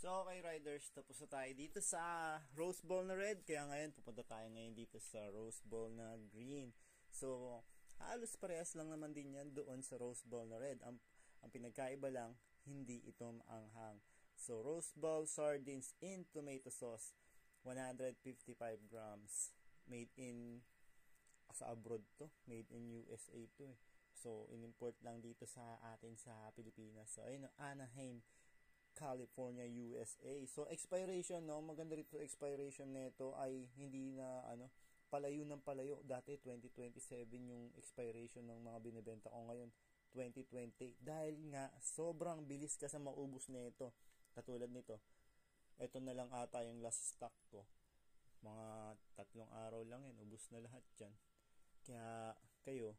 So okay riders, tapos na tayo dito sa Rose Bowl na red. Kaya ngayon pupunta tayo ngayon dito sa Rose Bowl na green. So halos parehas lang naman din yan doon sa Rose Bowl na red. Ang pinagkaiba lang, hindi ito maanghang. So Rose Bowl sardines in tomato sauce, 155 grams. Made in sa abroad to, made in USA to eh. So in-import lang dito sa atin sa Pilipinas. So ayun, Anaheim, California, USA. So expiration, no, maganda rito expiration nito ay hindi na palayo ng palayo. Dati 2027 yung expiration ng mga binebenta ko, ngayon 2020. Dahil nga sobrang bilis ka sa maubos nito. Katulad nito, ito na lang ata yung last stock ko. Mga 3 araw lang yan, ubos na lahat yan. Kaya kayo,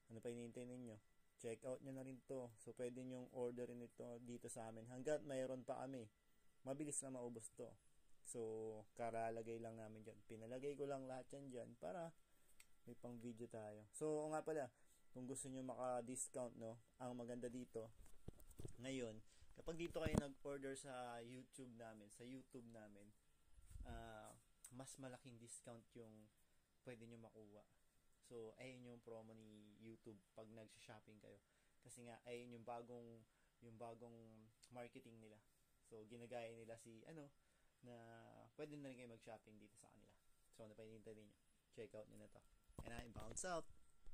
ano pa hinihintay ninyo? Check out nyo na rin to. So pwede nyong orderin ito dito sa amin hanggat mayroon pa kami. Mabilis na maubos to. So karalagay lang namin dyan. Pinalagay ko lang lahat yan dyan para may pang video tayo. So nga pala, kung gusto nyo maka-discount, no, ang maganda dito ngayon, kapag dito kayo nag-order sa YouTube namin, mas malaking discount yung pwede nyo makuha. So ayun yung promo ni YouTube pag nag-shopping kayo, kasi nga ayun yung bagong marketing nila. So ginagaya nila na pwede na rin kayo mag-shopping dito sa kanila. So ano pa hinihintay niyo? Check out nyo na to. And I bounce out.